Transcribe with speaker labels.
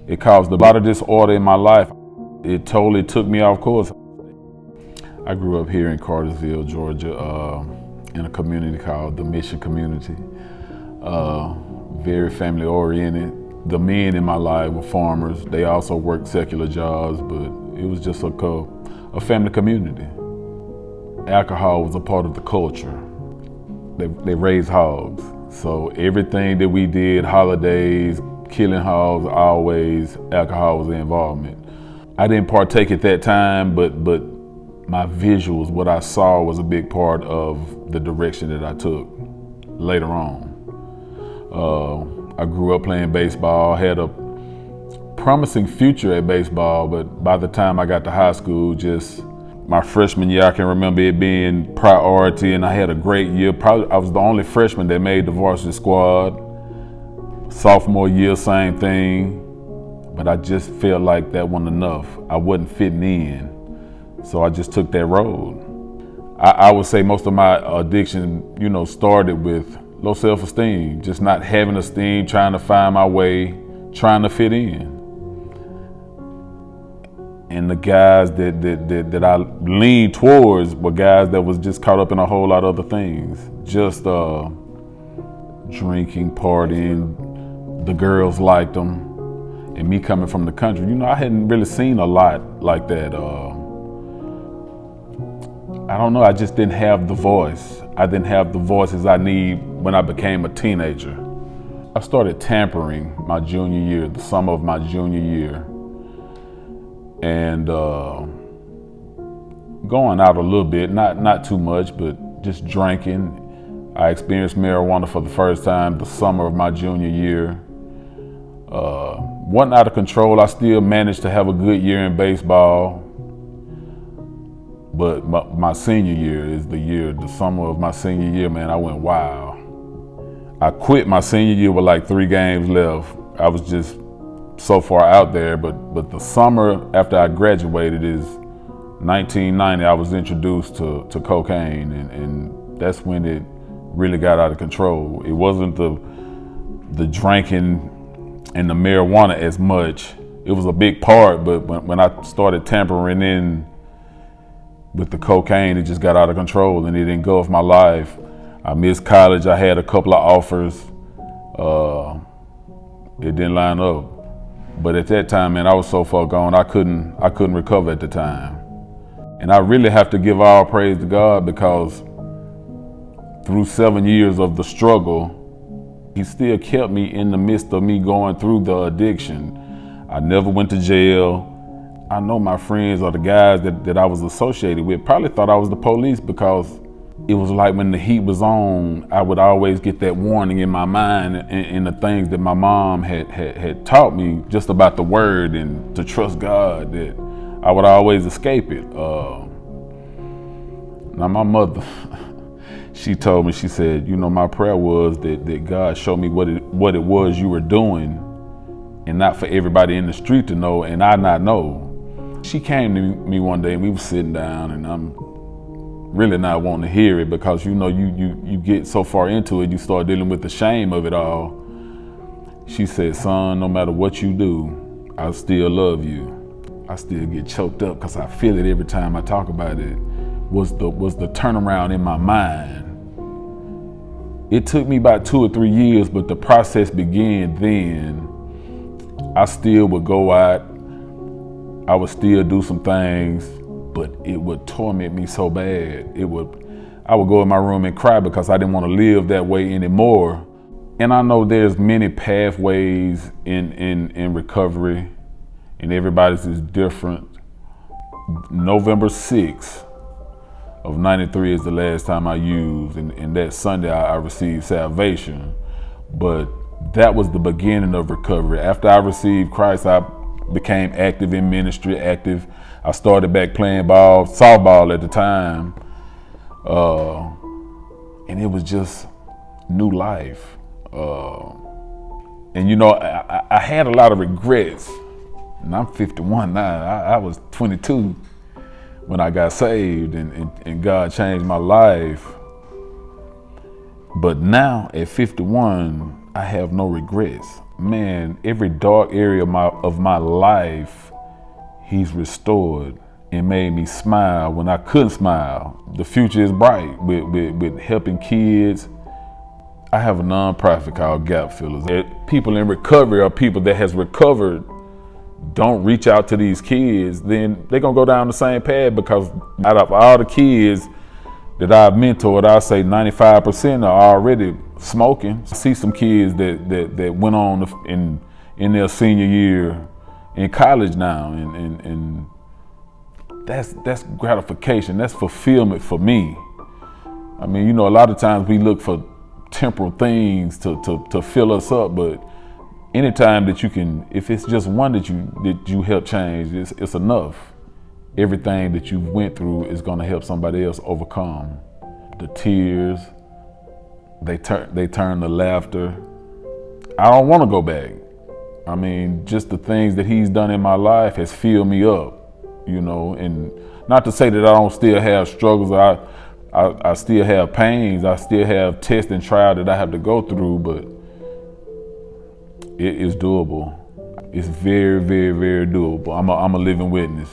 Speaker 1: It caused a lot of disorder in my life. It totally took me off course. I grew up here in Cartersville, Georgia, in a community called the Mission Community. Very family oriented. The men in my life were farmers. They also worked secular jobs, but it was just a family community. Alcohol was a part of the culture. They raised hogs. So everything that we did, holidays, killing hogs, always alcohol was the involvement. I didn't partake at that time, but my visuals, what I saw was a big part of the direction that I took later on. I grew up playing baseball, had a promising future at baseball, but by the time I got to high school, just my freshman year, I can remember it being priority, and I had a great year. Probably I was the only freshman that made the varsity squad. Sophomore year, same thing, but I just felt like that wasn't enough. I wasn't fitting in, so I just took that road. I would say most of my addiction, started with low self-esteem, just not having esteem, trying to find my way, trying to fit in. And the guys that I leaned towards were guys that was just caught up in a whole lot of other things. Just drinking, partying, the girls liked them. And me coming from the country, I hadn't really seen a lot like that. I don't know, I just didn't have the voice. I didn't have the voices I need when I became a teenager. I started tampering my junior year, the summer of my junior year. And going out a little bit, not too much, but just drinking. I experienced marijuana for the first time the summer of my junior year. Wasn't out of control. I still managed to have a good year in baseball. But my senior year is the summer of my senior year, man, I went wild. I quit my senior year with like 3 games left. I was just so far out there, but the summer after I graduated is 1990, I was introduced to cocaine, and that's when it really got out of control. It wasn't the drinking and the marijuana as much. It was a big part, but when I started tampering in with the cocaine, it just got out of control and it engulfed my life. I missed college. I had a couple of offers. It didn't line up. But at that time, man, I was so far gone, I couldn't recover at the time. And I really have to give all praise to God, because through 7 years of the struggle, He still kept me in the midst of me going through the addiction. I never went to jail. I know my friends or the guys that I was associated with probably thought I was the police, because it was like when the heat was on, I would always get that warning in my mind and the things that my mom had taught me just about the word and to trust God, that I would always escape it. Now my mother, she told me, she said, my prayer was that God showed me what it was you were doing, and not for everybody in the street to know and I not know. She came to me one day and we were sitting down, and I'm really not wanting to hear it, because you get so far into it, you start dealing with the shame of it all. She said, son, no matter what you do, I still love you. I still get choked up because I feel it every time I talk about it. Was the turnaround in my mind. It took me about 2 or 3 years, but the process began then. I still would go out, I would still do some things, but it would torment me so bad. I would go in my room and cry because I didn't want to live that way anymore. And I know there's many pathways in recovery, and everybody's is different. November 6th of 93 is the last time I used, and that Sunday I received salvation. But that was the beginning of recovery. After I received Christ, I became active in ministry, I started back playing softball at the time. And it was just new life. And I had a lot of regrets. And I'm 51 now. I was 22 when I got saved, and God changed my life. But now at 51, I have no regrets. Man, every dark area of my life, he's restored and made me smile when I couldn't smile. The future is bright with helping kids. I have a nonprofit called Gap Fillers. People in recovery are people that has recovered don't reach out to these kids, then they're gonna go down the same path, because out of all the kids that I've mentored, I say 95% are already smoking. I see some kids that went on in their senior year in college now, and that's gratification, that's fulfillment for me. I mean, you know, a lot of times we look for temporal things to fill us up, but anytime that you can, if it's just one that you help change, it's enough. Everything that you went through is going to help somebody else overcome. The tears, they turn to laughter. I don't want to go back. I mean, just the things that he's done in my life has filled me up, you know. And not to say that I don't still have struggles. I still have pains. I still have tests and trials that I have to go through, but it is doable. It's very, very, very doable. I'm a living witness.